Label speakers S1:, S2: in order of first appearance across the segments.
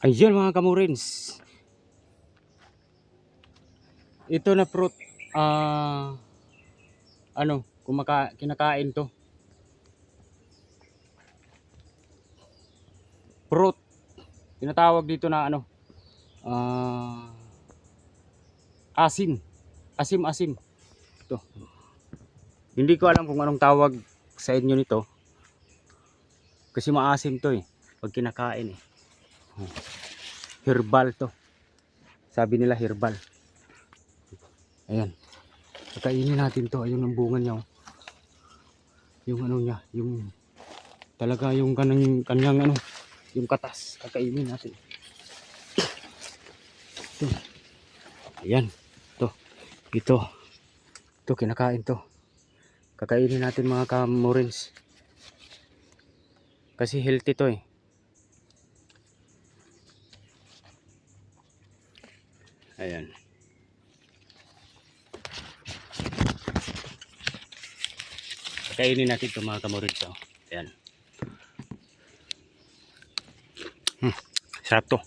S1: Ayun mga kamurins. Ito na fruit. Kinakain to. Fruit. Tinatawag dito na asim. Asim-asim. Ito. Hindi ko alam kung anong tawag sa inyo nito. Kasi maasim to eh. Pag kinakain eh. Herbal to. Sabi nila herbal. Ayan. Kakainin natin to. Ayun ang bunga niya. Yung ano niya. Yung talaga yung kanyang yung katas. Kakainin natin. Ito. Ayan. Ito kinakain to. Kakainin natin mga kamurins. Kasi healthy to eh. Ayan. Kakainin natin to mga kamurins. Oh. Ayan. Sarap to.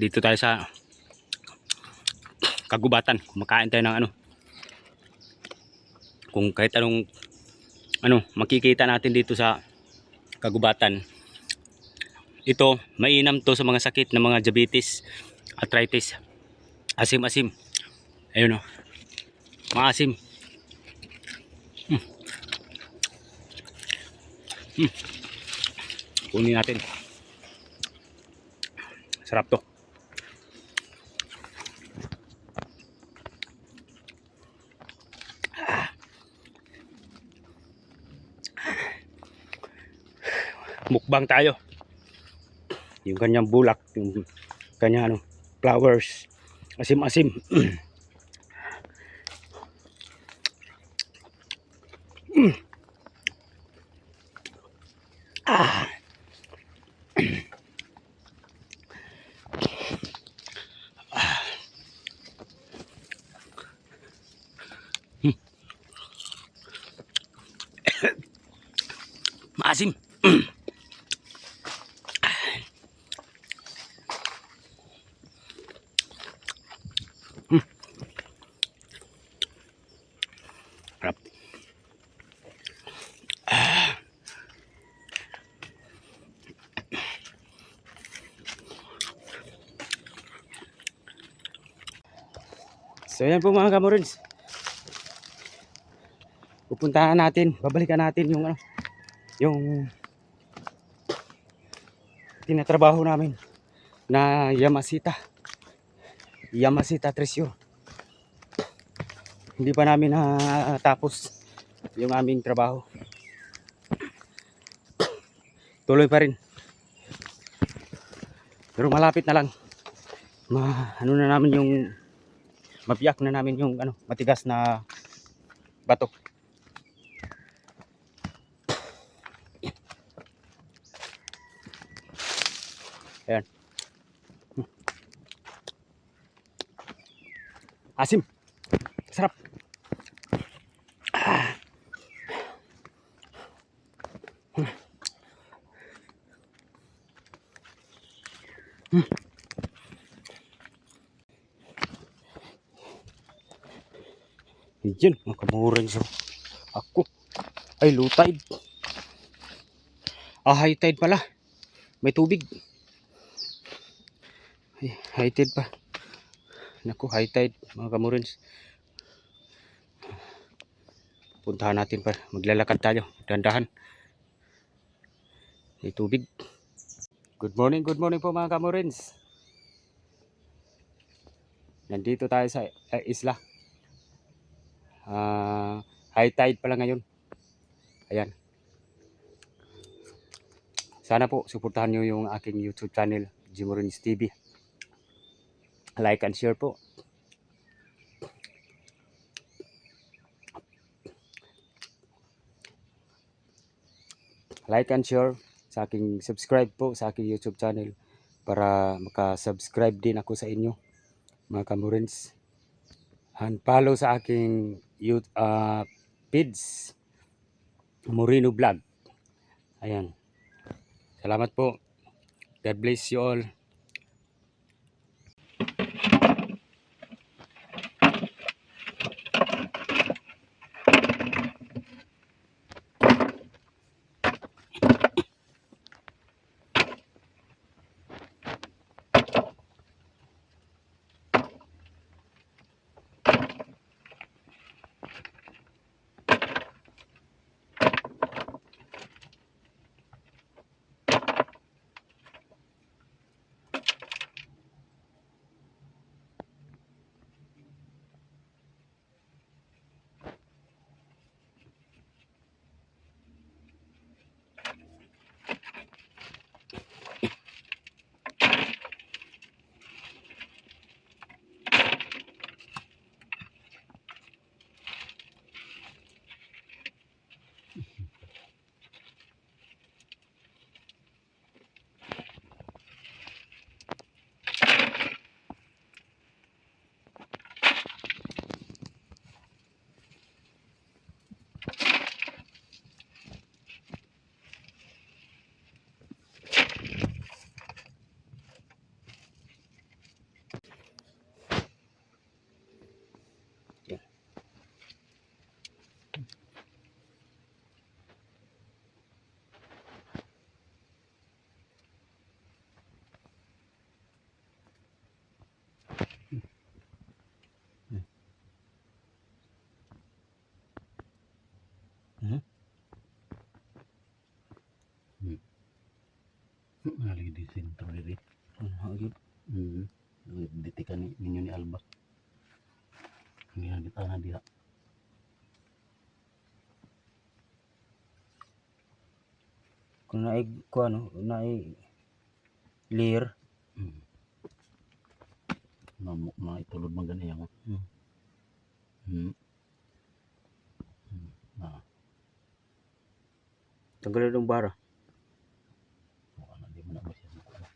S1: Dito tayo sa kagubatan. Kumakain tayo ng kung kahit anong makikita natin dito sa kagubatan. Ito, mainam to sa mga sakit ng mga diabetes, arthritis. Asim-asim. Ayun oh. Maasim. Kunin natin. Sarap to. Mukbang tayo. Yung kanyang bulak, yung kanyang flowers. Asim-asim. Maasim. Sarap. So yan po mga kamurins. Pupuntahan natin, babalikan natin yung tinatrabaho namin na Yamashita Treasure. Hindi pa namin natapos yung aming trabaho. Tuloy pa rin. Pero malapit na lang. Na namin yung mabiyak na namin yung matigas na bato. Ayan. Asim. Sarap. Yan, makamurin so. Ako. Ay, low tide. High tide pala. May tubig. Ay, high tide pa. Naku, high tide mga kamurins. Puntahan natin pa. Maglalakad tayo. Dandahan. May tubig. Good morning po mga kamurins. Nandito tayo sa isla. High tide pala ngayon. Ayan. Sana po suportahan nyo yung aking YouTube channel, Jimorins TV. Like and share po. Like and share sa aking subscribe po sa aking YouTube channel para maka-subscribe din ako sa inyo mga kamurins. And follow sa aking Pids Moreno Vlog. Ayan. Salamat po. God bless you all.
S2: Nalagi di sentro diri.
S1: Ayun.
S2: Ditikan ninyo ni Alba. Ini yang di tanah dia.
S1: Kung naig ko ano, naig lear.
S2: Na itulod magani yang. Nah,
S1: Tanggalin yung bara.
S2: ano di mo na ba siya nakuha.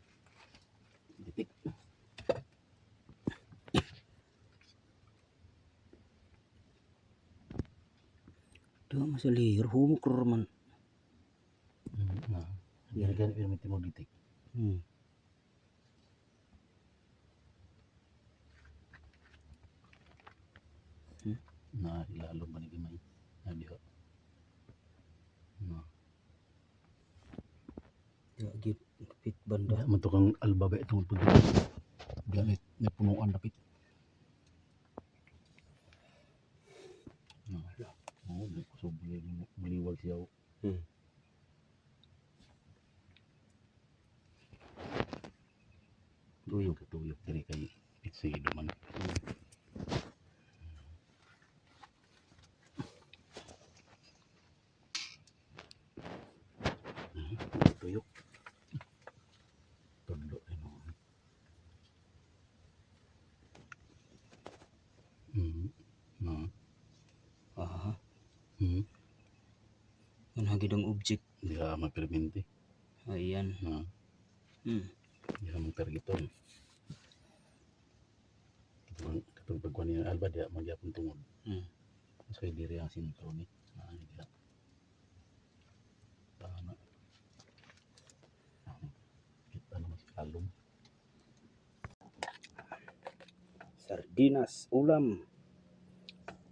S2: Ditik.
S1: Ito mas lear, humok man.
S2: Nah, biar mati mo ditik. Nah, ilalo ba ni Gimay? Nah, dia. Nah,
S1: Ya git pit banda.
S2: mentukang Alba ba itong pag. Dia ni punuan dapit. Nah, oh, di ko sobri maliwag siya. Tuyok tuyok diri kay pitsido man. Tuyok. Tudlo ano. Nah.
S1: Aha.
S2: Ano
S1: hagidong object.
S2: Dia magpermente.
S1: Ayan.
S2: Nah. Dia magpergito. Katong pagkuhan ni Alba dia magyapon tungod. So diri ang sintro ni. Nah, dia. Tama. Kita naman si Alum.
S1: Sardinas ulam.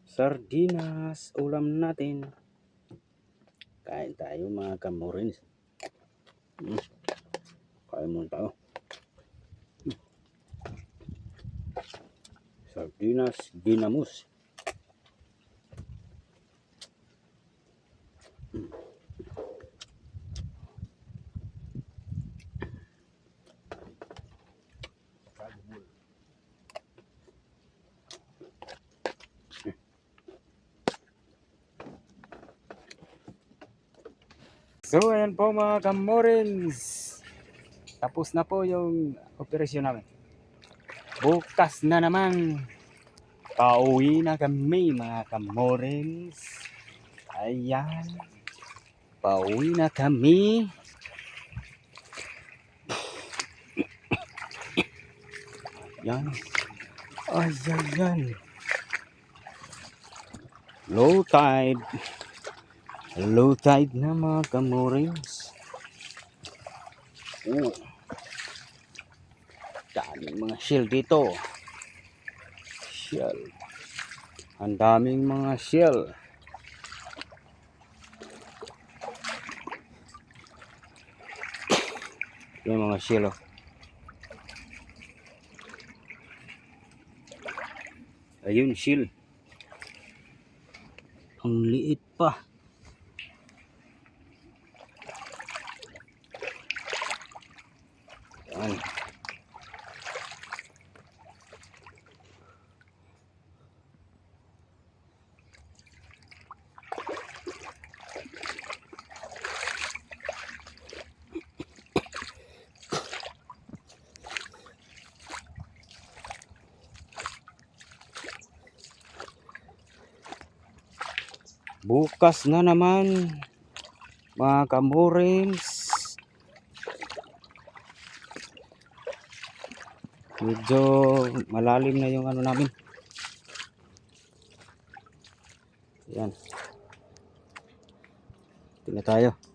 S1: Sardinas ulam natin. Kain tayo mga kamorins. Kain muna tayo. Sardinas dinamus. So ayan po mga kamorins. Tapos na po yung operasyon namin. Bukas na naman. Pauwi na kami mga kamorins. Ayan. Pauwi na kami. Yan. Ayan. Low tide. Low tide na mga kamorings. Daming mga shell dito. Shell. Ang daming mga shell. Yung mga shell, oh. Ayun, shell. Ang liit pa. Yan. Bukas na naman mga kamorings. Medyo malalim na yung ano namin. Yan. Tingnan tayo.